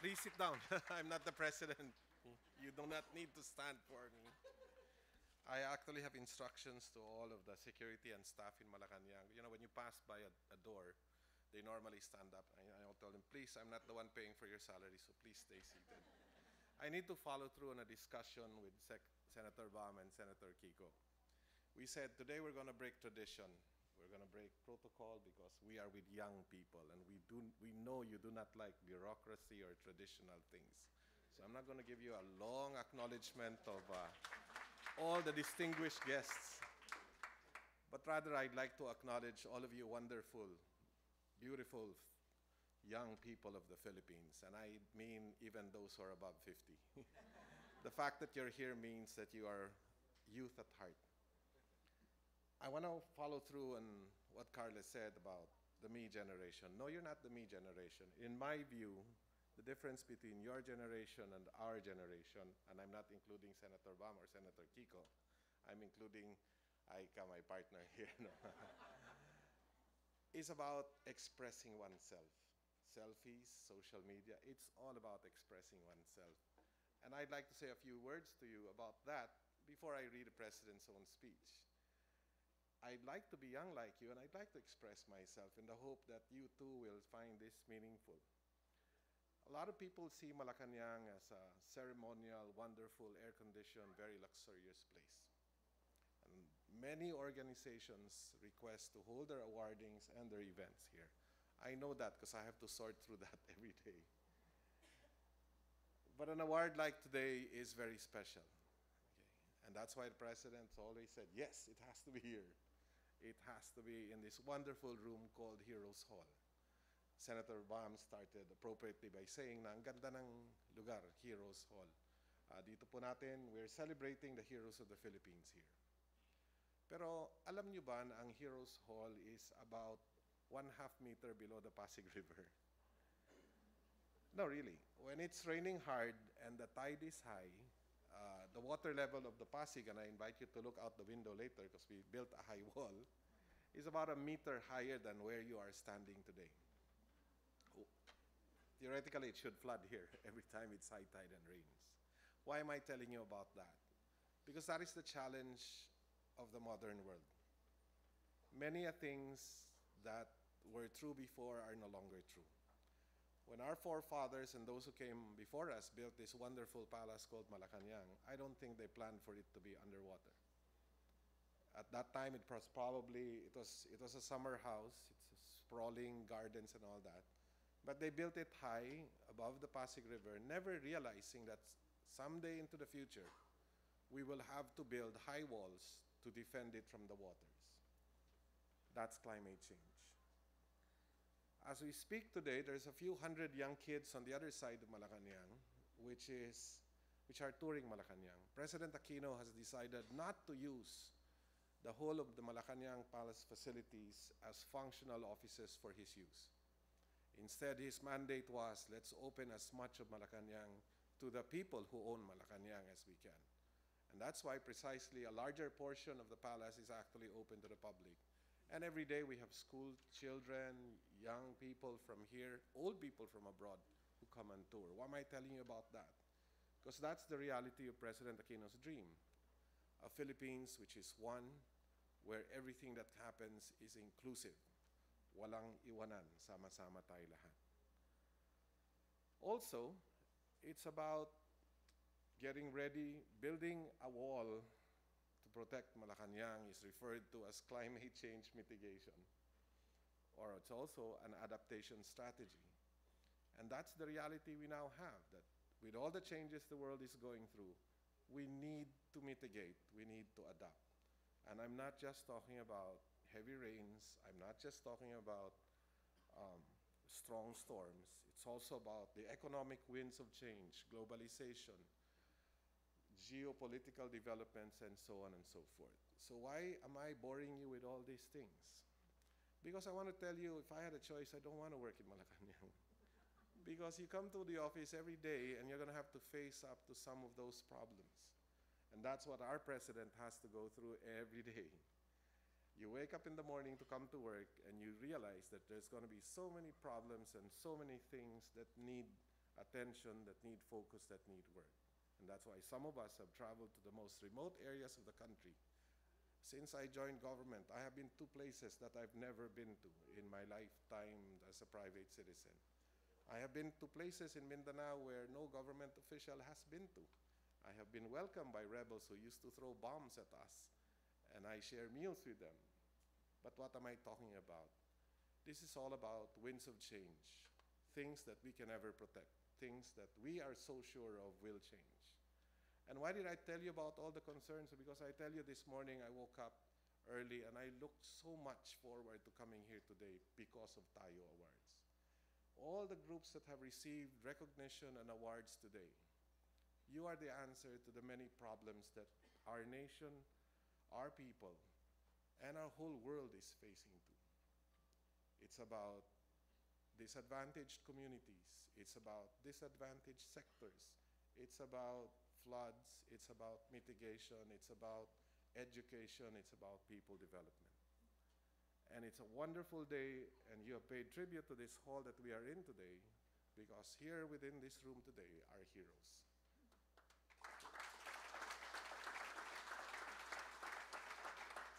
Please sit down. I'm not the president. You do not need to stand for me. I actually have instructions to all of the security and staff in Malacañang. You know, when you pass by a door, they normally stand up. I'll tell them, please, I'm not the one paying for your salary, so please stay seated. I need to follow through on a discussion with Senator Bam and Senator Kiko. We said today we're going to break tradition. We're going to break protocol because we are with young people and we know you do not like bureaucracy or traditional things. So I'm not going to give you a long acknowledgement of all the distinguished guests, but rather I'd like to acknowledge all of you wonderful, beautiful young people of the Philippines, and I mean even those who are above 50. The fact that you're here means that you are youth at heart. I want to follow through on what Carla said about the me generation. No, you're not the me generation. In my view, the difference between your generation and our generation, and I'm not including Senator Bam or Senator Kiko, I'm including Aika, my partner here, no? is about expressing oneself. Selfies, social media, it's all about expressing oneself. And I'd like to say a few words to you about that before I read the President's own speech. I'd like to be young like you, and I'd like to express myself in the hope that you too will find this meaningful. A lot of people see Malacañang as a ceremonial, wonderful, air-conditioned, very luxurious place. And many organizations request to hold their awardings and their events here. I know that because I have to sort through that every day. But an award like today is very special. Okay? And that's why the President always said, yes, it has to be here. It has to be in this wonderful room called Heroes Hall. Senator Bam started appropriately by saying na ang ganda ng lugar, Heroes Hall. Dito po natin, we're celebrating the heroes of the Philippines here. Pero alam nyo ba na ang Heroes Hall is about 1/2 meter below the Pasig River? No, really. When it's raining hard and the tide is high, the water level of the Pasig, and I invite you to look out the window later because we built a high wall, is about 1 meter higher than where you are standing today. Theoretically, it should flood here every time it's high tide and rains. Why am I telling you about that? Because that is the challenge of the modern world. Many things that were true before are no longer true. When our forefathers and those who came before us built this wonderful palace called Malacañang, I don't think they planned for it to be underwater. At that time, it was probably, it was a summer house, it's sprawling gardens and all that. But they built it high above the Pasig River, never realizing that someday into the future, we will have to build high walls to defend it from the waters. That's climate change. As we speak today, there's a few hundred young kids on the other side of Malacañang, which are touring Malacañang. President Aquino has decided not to use the whole of the Malacañang Palace facilities as functional offices for his use. Instead, his mandate was, let's open as much of Malacañang to the people who own Malacañang as we can. And that's why precisely a larger portion of the palace is actually open to the public. And every day we have school children, young people from here, old people from abroad who come and tour. Why am I telling you about that? Because that's the reality of President Aquino's dream. A Philippines which is one, where everything that happens is inclusive. Walang iwanan, sama-sama tayo lahat. Also, it's about getting ready, building a wall to protect Malacañang is referred to as climate change mitigation, or it's also an adaptation strategy. And that's the reality we now have, that with all the changes the world is going through, we need to mitigate, we need to adapt. And I'm not just talking about heavy rains, I'm not just talking about strong storms, it's also about the economic winds of change, globalization, geopolitical developments, and so on and so forth. So why am I boring you with all these things? Because I want to tell you, if I had a choice, I don't want to work in Malacañang. Because you come to the office every day and you're going to have to face up to some of those problems. And that's what our president has to go through every day. You wake up in the morning to come to work and you realize that there's going to be so many problems and so many things that need attention, that need focus, that need work. And that's why some of us have traveled to the most remote areas of the country. Since I joined government, I have been to places that I've never been to in my lifetime as a private citizen. I have been to places in Mindanao where no government official has been to. I have been welcomed by rebels who used to throw bombs at us, and I share meals with them. But what am I talking about? This is all about winds of change, things that we can never protect, things that we are so sure of will change. And why did I tell you about all the concerns? Because I tell you this morning I woke up early and I looked so much forward to coming here today because of Tayo Awards. All the groups that have received recognition and awards today, you are the answer to the many problems that our nation, our people, and our whole world is facing to. It's about disadvantaged communities. It's about disadvantaged sectors. It's about floods. It's about mitigation. It's about education. It's about people development. And it's a wonderful day, and you have paid tribute to this hall that we are in today, because here within this room today are heroes.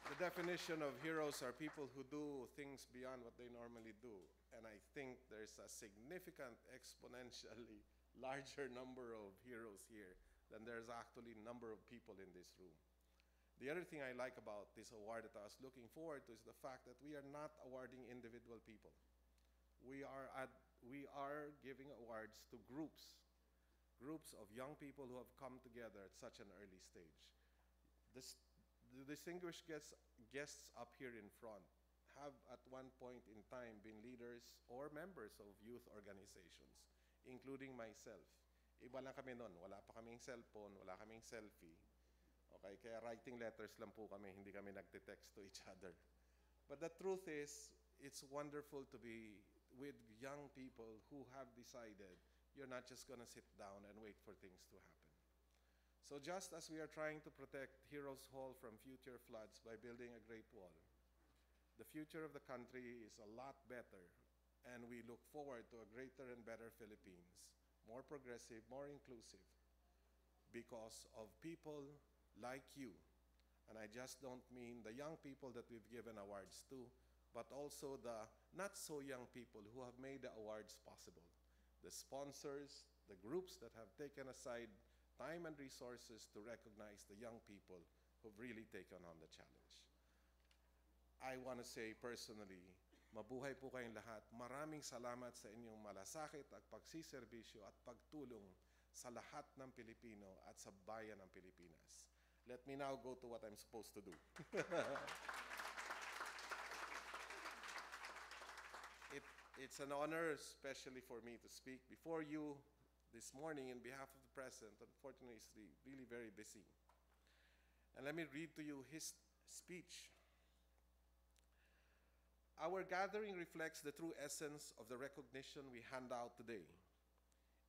The definition of heroes are people who do things beyond what they normally do. And I think there's a significant, exponentially larger number of heroes here than there's actually number of people in this room. The other thing I like about this award that I was looking forward to is the fact that we are not awarding individual people. We are giving awards to groups of young people who have come together at such an early stage. The distinguished guests up here in front have at one point in time been leaders or members of youth organizations, including myself. Iba lang kami nun. Wala pa kaming cellphone, wala kaming selfie. Okay, kaya writing letters lang po kami, hindi kami nagte-text to each other. But the truth is, it's wonderful to be with young people who have decided you're not just gonna sit down and wait for things to happen. So just as we are trying to protect Heroes Hall from future floods by building a great wall, the future of the country is a lot better, and we look forward to a greater and better Philippines, more progressive, more inclusive, because of people like you. And I just don't mean the young people that we've given awards to, but also the not so young people who have made the awards possible. The sponsors, the groups that have taken aside time and resources to recognize the young people who've really taken on the challenge. I want to say personally, mabuhay po kayong lahat. Maraming salamat sa inyong malasakit at pagsiservisyo at pagtulong sa lahat ng Pilipino at sa bayan ng Pilipinas. Let me now go to what I'm supposed to do. It's an honor, especially for me, to speak before you this morning in behalf of the President. Unfortunately, he's really very busy. And let me read to you his speech. Our gathering reflects the true essence of the recognition we hand out today.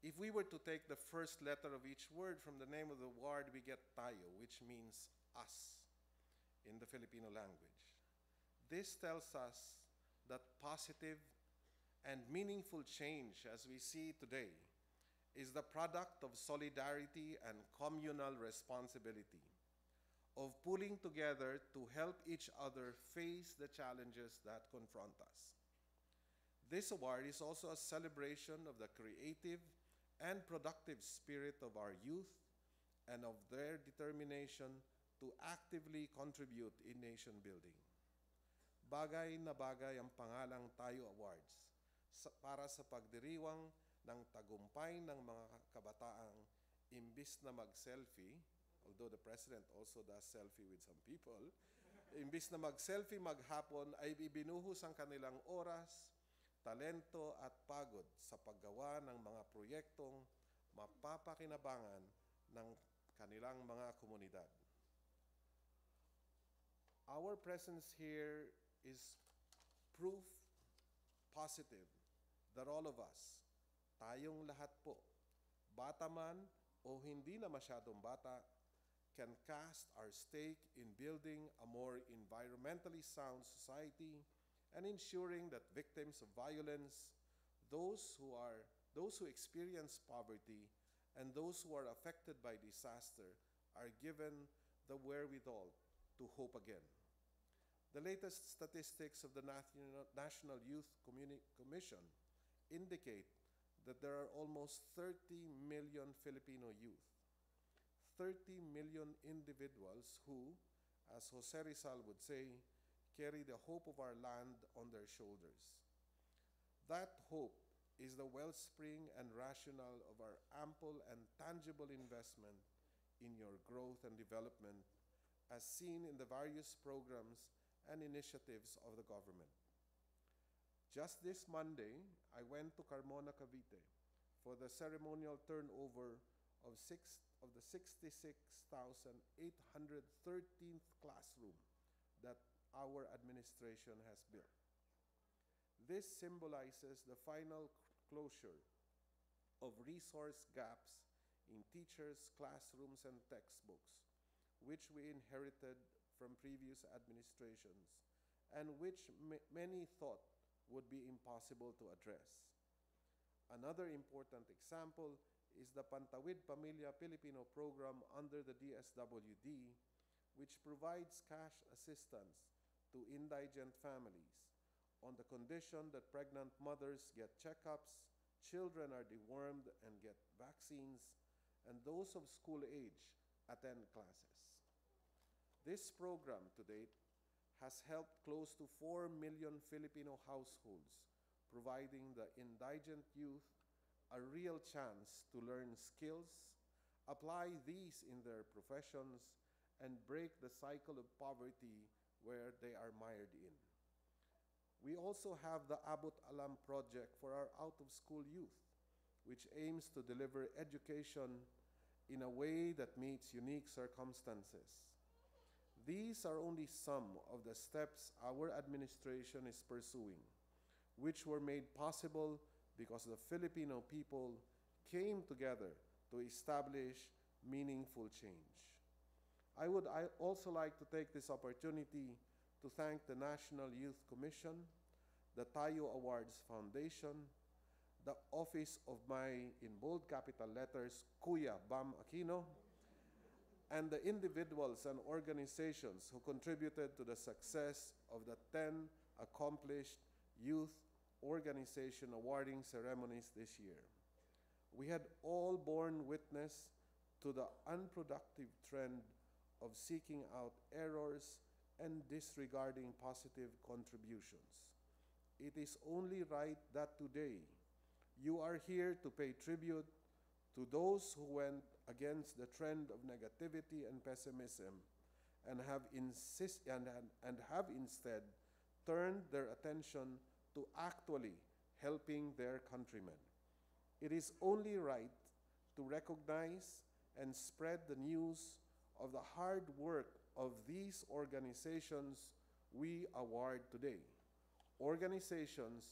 If we were to take the first letter of each word from the name of the award, we get tayo, which means us in the Filipino language. This tells us that positive and meaningful change, as we see today, is the product of solidarity and communal responsibility, of pulling together to help each other face the challenges that confront us. This award is also a celebration of the creative and productive spirit of our youth and of their determination to actively contribute in nation building. Bagay na bagay ang pangalang Tayo Awards para sa pagdiriwang ng tagumpay ng mga kabataang imbis na mag-selfie, although the President also does selfie with some people, imbis na mag-selfie maghapon ay ibinuhos ang kanilang oras, talento at pagod sa paggawa ng mga proyektong mapapakinabangan ng kanilang mga komunidad. Our presence here is proof positive that all of us, tayong lahat po, bata man o hindi na masyadong bata, can cast our stake in building a more environmentally sound society and ensuring that victims of violence, those who are Those who experience poverty and those who are affected by disaster are given the wherewithal to hope again. The latest statistics of the National Youth Commission indicate that there are almost 30 million Filipino youth, 30 million individuals who, as Jose Rizal would say, carry the hope of our land on their shoulders. That hope is the wellspring and rationale of our ample and tangible investment in your growth and development, as seen in the various programs and initiatives of the government. Just this Monday, I went to Carmona, Cavite for the ceremonial turnover of the 66,813th classroom that our administration has built. This symbolizes the final closure of resource gaps in teachers, classrooms, and textbooks, which we inherited from previous administrations and which many thought would be impossible to address. Another important example is the Pantawid Pamilya Filipino program under the DSWD, which provides cash assistance to indigent families on the condition that pregnant mothers get checkups, children are dewormed and get vaccines, and those of school age attend classes. This program to date has helped close to 4 million Filipino households, providing the indigent youth a real chance to learn skills, apply these in their professions, and break the cycle of poverty where they are mired in. We also have the Abot Alam project for our out-of-school youth, which aims to deliver education in a way that meets unique circumstances. These are only some of the steps our administration is pursuing, which were made possible because the Filipino people came together to establish meaningful change. I would also like to take this opportunity to thank the National Youth Commission, the Tayo Awards Foundation, the office of my, in bold capital letters, Kuya Bam Aquino, and the individuals and organizations who contributed to the success of the 10 accomplished youth organization awarding ceremonies this year. We had all borne witness to the unproductive trend of seeking out errors and disregarding positive contributions. It is only right that today you are here to pay tribute to those who went against the trend of negativity and pessimism and have instead turned their attention to actually helping their countrymen. It is only right to recognize and spread the news of the hard work of these organizations we award today, organizations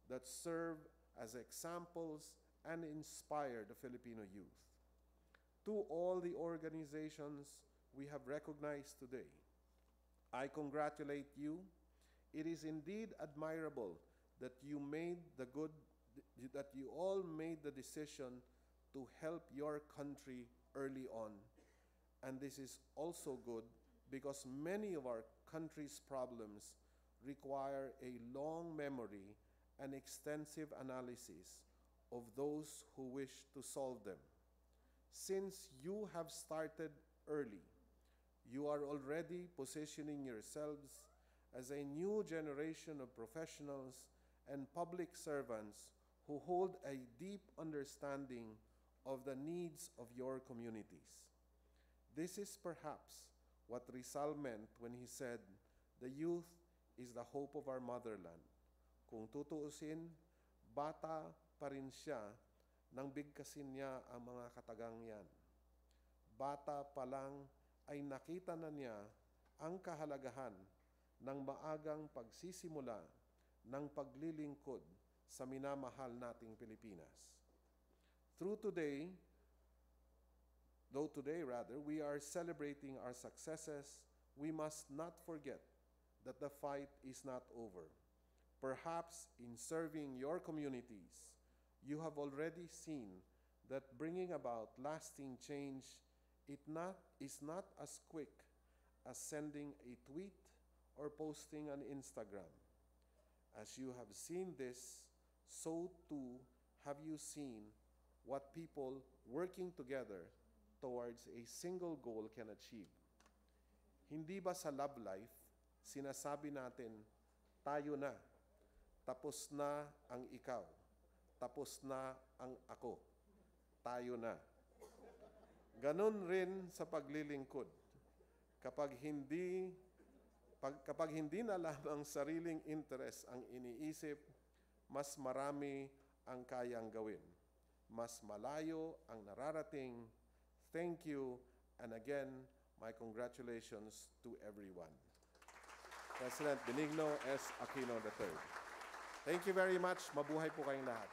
that serve as examples and inspire the Filipino youth. To all the organizations we have recognized today, I congratulate you. It is indeed admirable that you all made the decision to help your country early on. And this is also good because many of our country's problems require a long memory and extensive analysis of those who wish to solve them. Since you have started early, you are already positioning yourselves as a new generation of professionals and public servants who hold a deep understanding of the needs of your communities. This is perhaps what Rizal meant when he said, "The youth is the hope of our motherland." Kung tutuusin, bata pa rin siya nang bigkasin niya ang mga katagang yan. Bata pa lang ay nakita na niya ang kahalagahan ng maagang pagsisimula ng paglilingkod sa minamahal nating Pilipinas. Though today, we are celebrating our successes, we must not forget that the fight is not over. Perhaps in serving your communities, you have already seen that bringing about lasting change is not as quick as sending a tweet or posting on Instagram. As you have seen this, so too have you seen what people working together towards a single goal can achieve. Hindi ba sa love life, sinasabi natin, tayo na, tapos na ang ikaw, tapos na ang ako, tayo na. Ganon rin sa paglilingkod. Kapag hindi na lamang sariling interest ang iniisip, mas marami ang kayang gawin. Mas malayo ang nararating. Thank you, and again, my congratulations to everyone. President Benigno S. Aquino III. Thank you very much. Mabuhay po kayong lahat.